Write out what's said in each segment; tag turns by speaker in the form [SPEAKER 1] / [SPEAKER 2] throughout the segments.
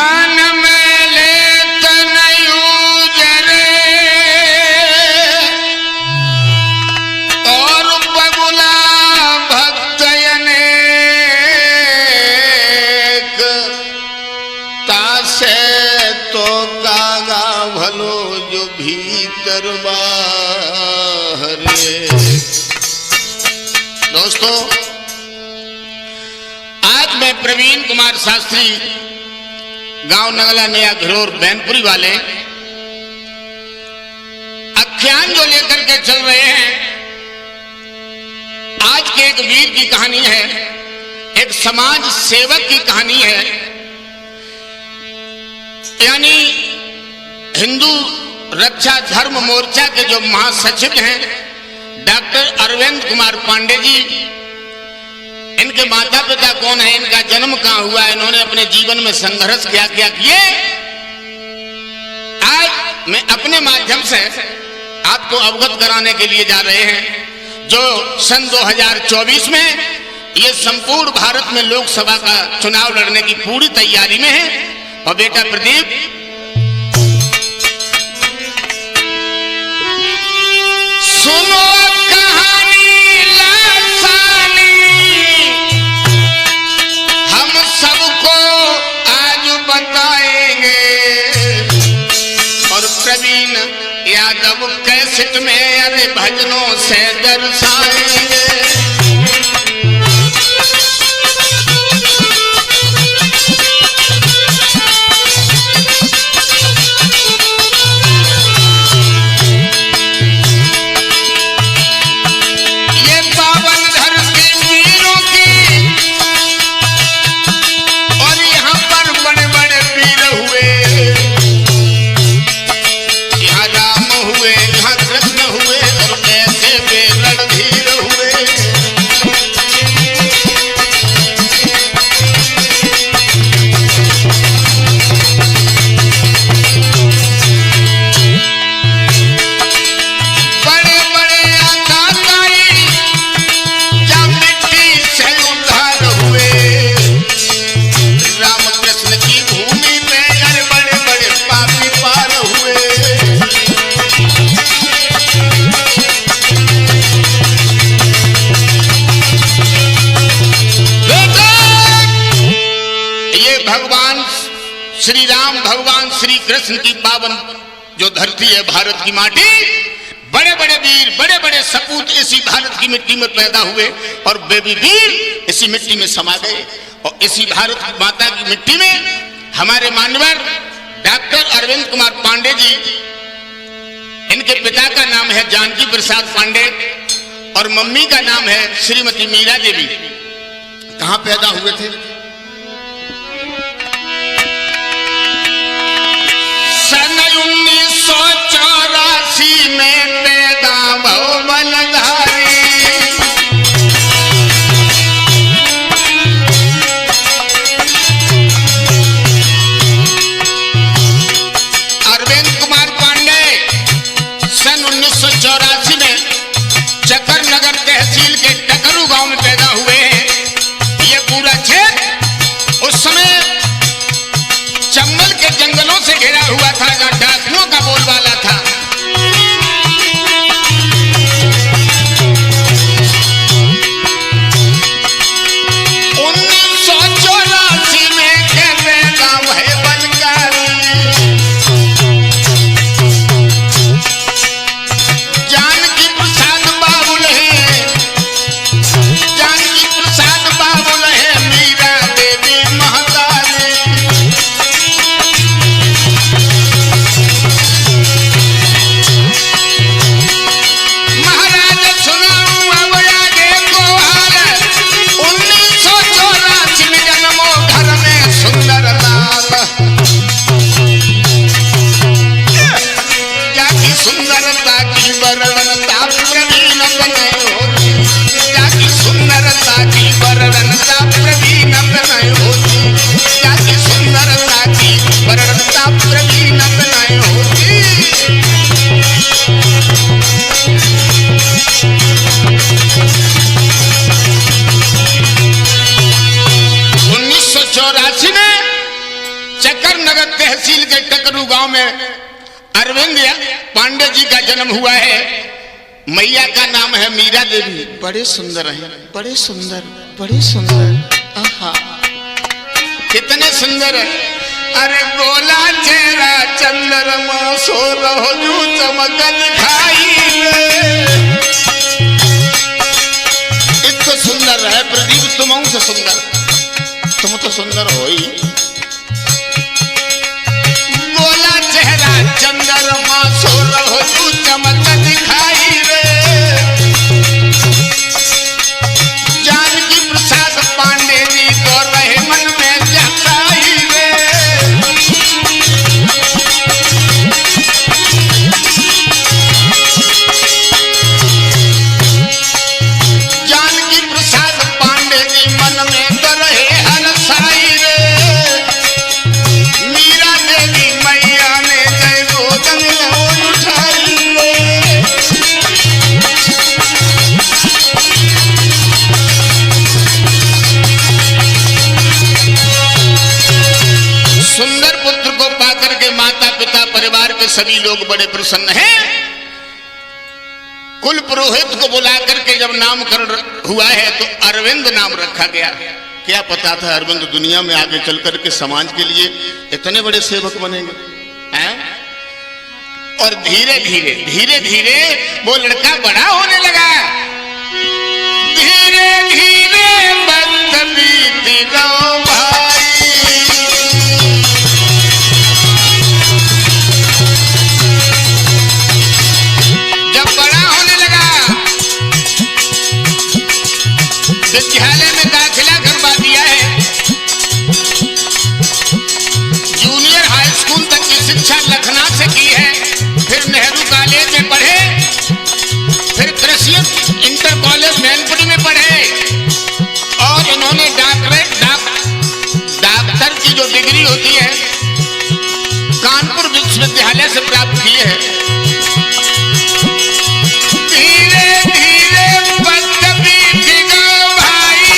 [SPEAKER 1] मान में ले तनयूजरे और बगुला भक्तयने तासे तो कागा भलो जो भीतर बाहरे। दोस्तों, आज मैं प्रवीण कुमार शास्त्री, गांव नगला नया घरोर बैनपुरी वाले, आख्यान जो लेकर के चल रहे हैं, आज के एक वीर की कहानी है, एक समाज सेवक की कहानी है। यानी हिंदू रक्षा धर्म मोर्चा के जो महासचिव हैं डॉक्टर अरविंद कुमार पांडे जी, इनके माता पिता कौन है, इनका जन्म कहां हुआ, इन्होंने अपने जीवन में संघर्ष क्या क्या किए, आज मैं अपने माध्यम से आपको अवगत कराने के लिए जा रहे हैं। जो सन 2024 में ये संपूर्ण भारत में लोकसभा का चुनाव लड़ने की पूरी तैयारी में है। और बेटा प्रदीप, सुनो कहानी लासानी, हम सबको आज बताएंगे। और प्रवीण यादव कैसेट में अरे भजनों से दर्शाएंगे। श्री राम भगवान श्री कृष्ण की पावन जो धरती है, भारत की माटी, बड़े बड़े वीर, बड़े बड़े सपूत इसी भारत की मिट्टी में पैदा हुए और बेबी वीर इसी मिट्टी में समा गए। और इसी भारत माता की मिट्टी में हमारे मानवर डॉक्टर अरविंद कुमार पांडे जी, इनके पिता का नाम है जानकी प्रसाद पांडे और मम्मी का नाम है श्रीमती मीरा देवी। कहां पैदा हुए थे? सन 1984 में पैदा भवनधारी। अरविंद कुमार पांडे सन 1984 में चक्कर नगर तहसील के टकरू गांव में पैदा हुए हैं। ये पूरा क्षेत्र उस समय चंबल के जंगलों से घिरा हुआ था, जहां डाकुओं का बोलबाला था। तहसील के टकरू गांव में अरविंद पांडे जी का जन्म हुआ है। मैया का नाम है मीरा देवी। बड़े सुंदर हैं, बड़े सुंदर, बड़े सुंदर। आहा, कितने सुंदर है। अरे गोला चेहरा चंद्रमा सो रहो जू चमक दिखाई, इतना सुंदर है प्रदीप, तुम से सुंदर, तुम तो सुंदर हो ही। गोला चेहरा चंद्रमा सो रहो जू चमक दिखाई रे, जानकी प्रसाद पांडे जी तो रहे मन में जताई रे। जानकी प्रसाद पांडे जी मन में तो रहे हरसाई रे। मीरा देवी मैया ने जय गोदन उठाई रे। सुंदर पुत्र को पाकर के माता पिता परिवार के सभी लोग बड़े प्रसन्न हैं। कुल पुरोहित को बुला करके जब नामकरण हुआ है तो अरविंद नाम रखा गया। क्या पता था अरविंद दुनिया में आगे चल करके समाज के लिए इतने बड़े सेवक बनेंगे हैं? और धीरे धीरे धीरे धीरे वो लड़का बड़ा होने लगा। धीरे धीरे वक्त बीती लो भाई, जब बड़ा होने लगा विद्यालय में दाखिला करवा दिया है। जूनियर हाई स्कूल तक की शिक्षा लखनऊ से की है, फिर नेहरू कॉलेज में पढ़े, फिर कृषि इंटर कॉलेज मैनपुरी में पढ़े और इन्होंने डॉक्टर की जो डिग्री होती है कानपुर विश्वविद्यालय से प्राप्त की है। धीरे धीरे वक्त बीत गया भाई,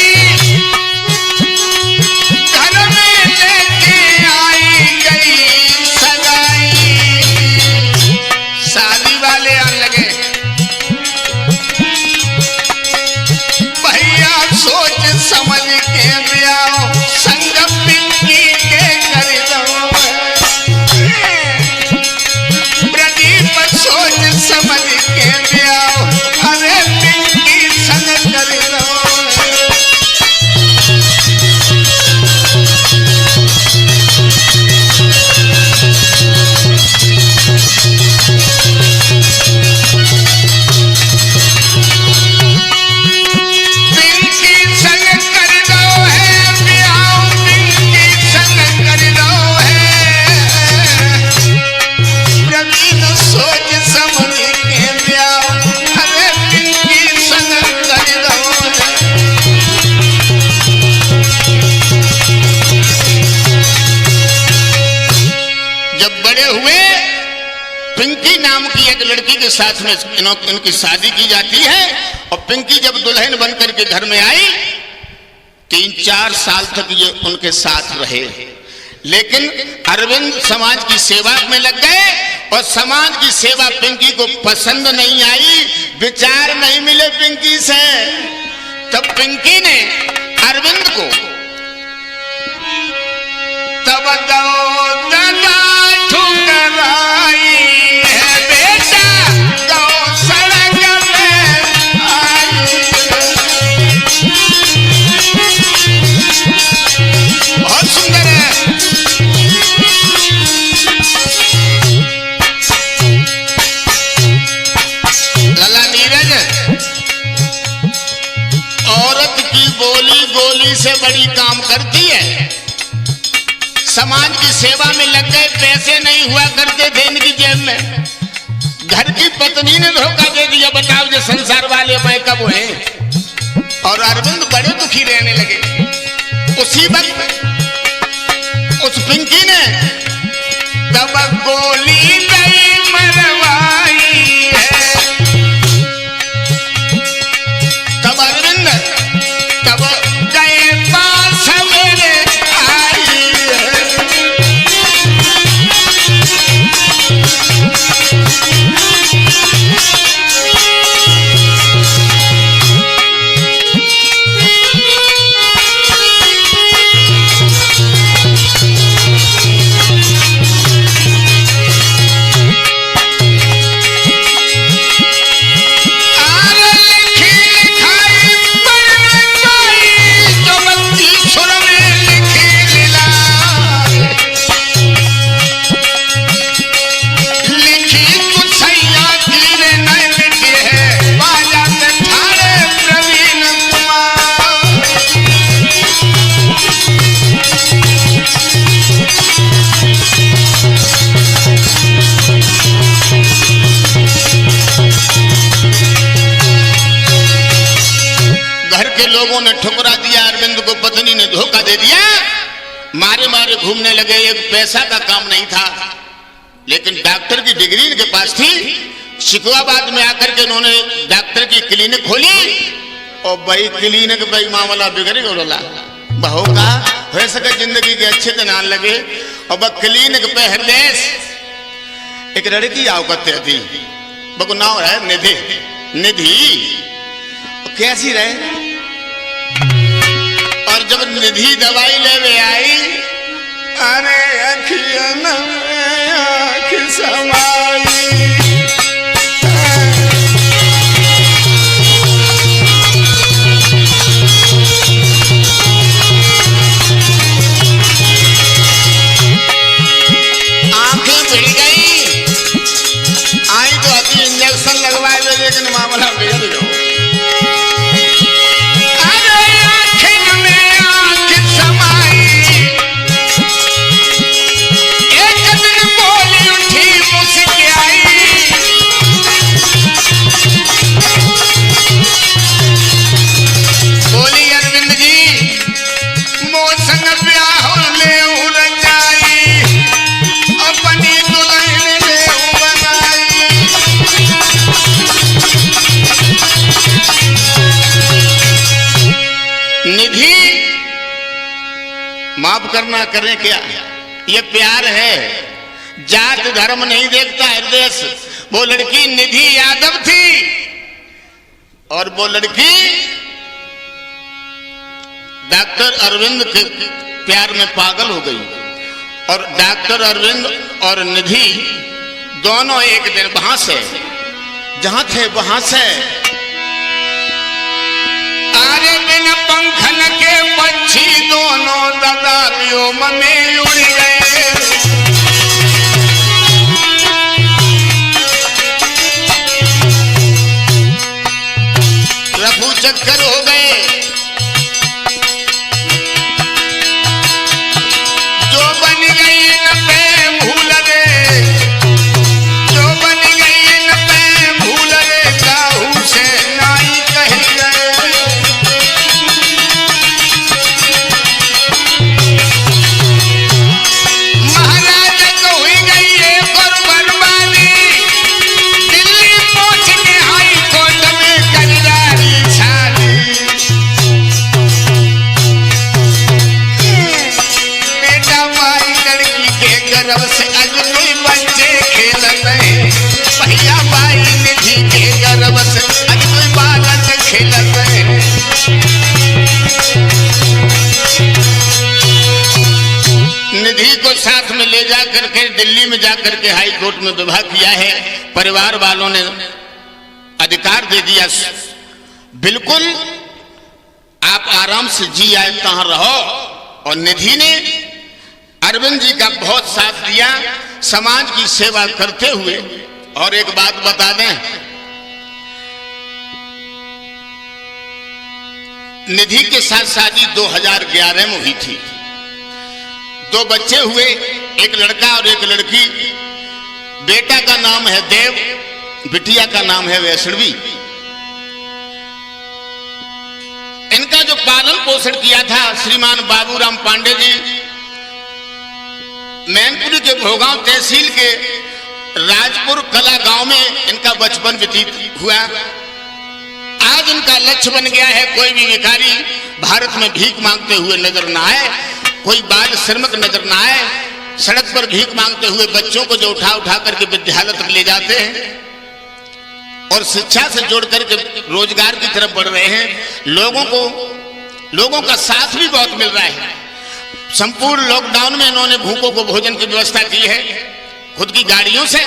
[SPEAKER 1] घर में लेके आई गई सगाई, शादी वाले आने लगे। भैया सोच समझ के ब्याह संग पिंकी के कर दो, प्रदीप सोच समझ के ब्याह अरे पिंकी संग कर दो। पिंकी संग कर दो है ब्याह, पिंकी संग कर दो है, प्रवीण सोच समझ के ब्याह अरे पिंकी संग कर दो है। जब बड़े हुए पिंकी नाम की एक लड़की के साथ में इनकी शादी की जाती है और पिंकी जब दुल्हन बन करके घर में आई 3-4 साल तक ये उनके साथ रहे। लेकिन अरविंद समाज की सेवा में लग गए और समाज की सेवा पिंकी को पसंद नहीं आई, विचार नहीं मिले पिंकी से। तब पिंकी ने अरविंद को तब ठुकराई है बेटा, गौ सड़क में आई। बहुत सुंदर है। लला नीरज, औरत की बोली गोली से बड़ी काम करती है। समाज की सेवा में लग गए, पैसे नहीं हुआ करते थे इनकी जेब में, घर की पत्नी ने धोखा दे दिया। बताओ जो संसार वाले मैं कब हुए। और अरविंद बड़े दुखी रहने लगे। उसी वक्त उस पिंकी ने तब गोली नहीं मरवाई है, तब अरविंद तब गए पास मेरे आई है। घर के लोगों ने ठुकरा दिया, अरविंद को पत्नी ने धोखा दे दिया, मारे मारे घूमने लगे। एक पैसा का काम नहीं था, लेकिन डॉक्टर की डिग्री इनके पास थी। शिकवाबाद में आकर के उन्होंने डॉक्टर की क्लिनिक खोली और भाई क्लिनिक भाई मामला बिगड़ गया। बहू का हो सके जिंदगी के अच्छे दिन आने लगे और वह क्लिनिक पे हृदय एक लड़की आओ करते थी, बगु नाव है निधि। निधि कैसी रहे, और जब निधि दवाई लेवे आई, अरे अखियन में आँख समाई, आंखें भिड़ गई। आई तो अति इंजेक्शन लगवाए थे, लेकिन मामला बिगड़ गया। माफ करना करें क्या, ये प्यार है, जात धर्म नहीं देखता हृदय। वो लड़की निधि यादव थी और वो लड़की डॉक्टर अरविंद के प्यार में पागल हो गई। और डॉक्टर अरविंद और निधि दोनों एक दिन वहां से जहां थे वहां से आरे बिन पंखन के पंछी दोनों ददारियों में उड़ गए। रफू चक्कर हो गए, जो बन गई न पे भूल रे, जो बन गई न पे भूल रे, काहू से नाई कही गए। से आज कोई बच्चे खेलत है, भैया भाई निधि के गर्भ से आज कोई बालक खेलत है। निधि को साथ में ले जा करके दिल्ली में जाकर के हाई कोर्ट में विवाह किया है। परिवार वालों ने अधिकार दे दिया, बिल्कुल आप आराम से जी आए कहां रहो। और निधि ने अरविंद जी का बहुत साथ दिया, समाज की सेवा करते हुए। और एक बात बता दें, निधि के साथ शादी 2011 में हुई थी। 2 बच्चे हुए, एक लड़का और एक लड़की। बेटा का नाम है देव, बिटिया का नाम है वैष्णवी। इनका जो पालन पोषण किया था श्रीमान बाबूराम पांडे जी, मैनपुरी के भोगांव तहसील के राजपुर कला गांव में इनका बचपन व्यतीत हुआ। आज इनका लक्ष्य बन गया है, कोई भी भिखारी भारत में भीख मांगते हुए नजर ना आए, कोई बाल श्रमिक नजर ना आए। सड़क पर भीख मांगते हुए बच्चों को जो उठा उठा करके विद्यालय तक ले जाते हैं और शिक्षा से जोड़ करके रोजगार की तरफ बढ़ रहे हैं। लोगों का साथ भी बहुत मिल रहा है। संपूर्ण लॉकडाउन में इन्होंने भूखों को भोजन की व्यवस्था की है खुद की गाड़ियों से।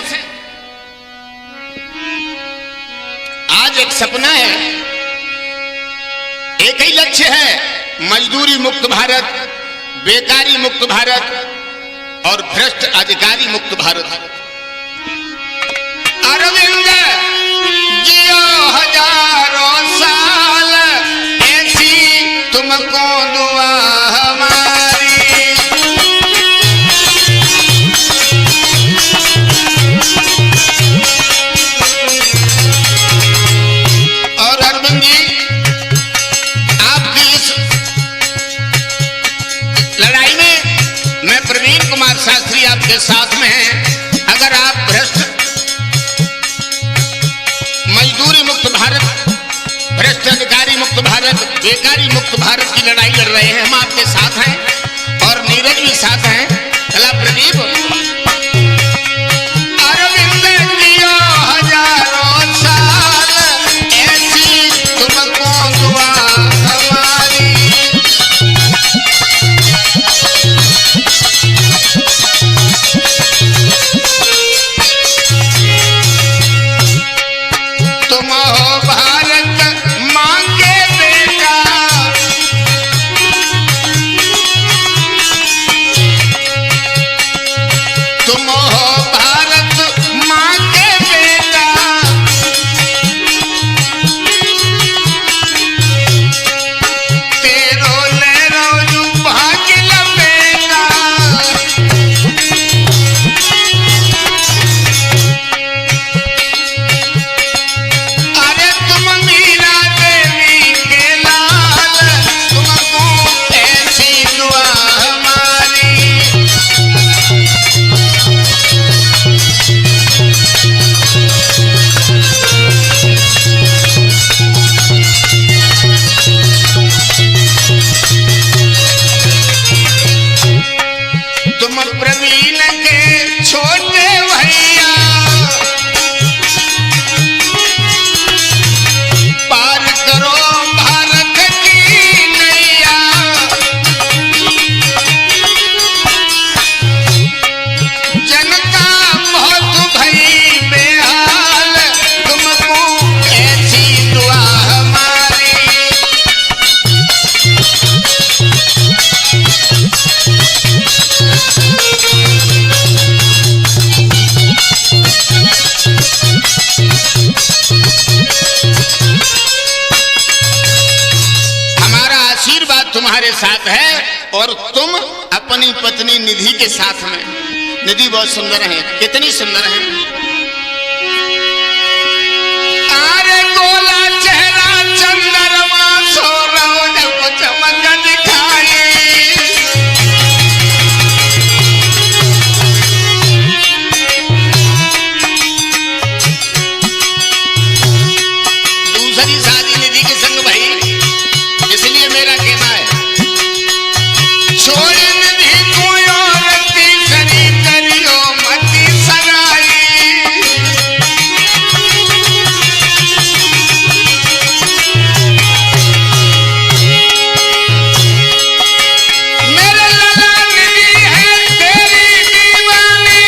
[SPEAKER 1] आज एक सपना है, एक ही लक्ष्य है, मजदूरी मुक्त भारत, बेकारी मुक्त भारत और भ्रष्ट अधिकारी मुक्त भारत। अरविंद जियो हजारों साल, ऐसी तुमको दुआ हमारी। और अरविंद जी भारत, बेकारी मुक्त भारत की लड़ाई लड़ रहे हैं। हम आपके साथ हैं और नीरज भी साथ हैं। कला प्रदीप अरविंद जियो हजारों साल, ऐसी तुमको दुआ हमारी। तुम हो भारत मां के बेटा, तुम हो भारत मां के बेटा, तेरो लेरो जू भाग्य लपेटा। अरे तुम मीरा देवी के लाल, तुमको ऐसी दुआ हमारी। तुम प्रवीण के छोटे भैया, पार करो भारत की नैया। जनता बहुत भई बेहाल, तुमको ऐसी दुआ हमारी। हमारा आशीर्वाद तुम्हारे साथ है और तुम अपनी पत्नी निधि के साथ में। निधि बहुत सुंदर है, कितनी सुंदर है। अरे गोला चेहरा चंद्रमा सो रहो जब चमक दिखाई। दूसरी शादी निधि के संग भाई, इसलिए मेरा कहना है छोड़ निधि को और तीसरी करियो मती सगाई। मेरे लला निधि है तेरी दीवानी,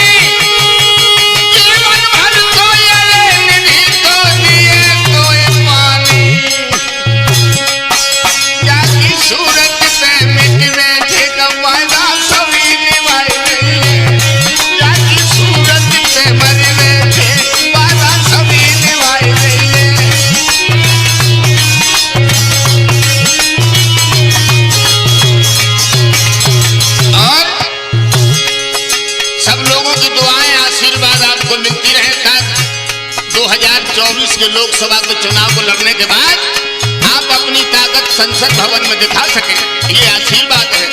[SPEAKER 1] जीवन भर सोए निधि तो दिए कोई पानी। जाकी सूरत पे मिटवे थे वादा सभी निभाई गई। जाकी सूरत पे मरवे थे वादा सभी निभाई गई। और सब लोगों की दुआएं आशीर्वाद आपको मिलती रहे। तक 2024 के लोकसभा के चुनाव को लड़ने के बाद आप अपनी ताकत संसद भवन में दिखा सकें, ये आशीर्वाद है।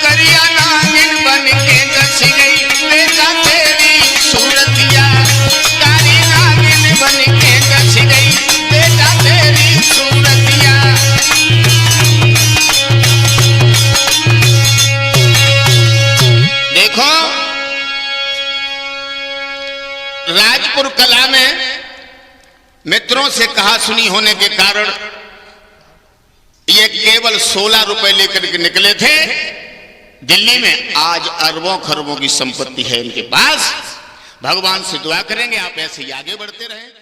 [SPEAKER 1] करिया नागिन बन के दस गई बेटा तेरी सूरतिया। कारी नागिन बन के दस गई बेटा तेरी सूरतिया। देखो राजपुर कला में मित्रों से कहा सुनी होने के कारण ये केवल 16 रुपए लेकर के निकले थे। दिल्ली में आज अरबों खरबों की संपत्ति है इनके पास। भगवान से दुआ करेंगे आप ऐसे ही आगे बढ़ते रहें।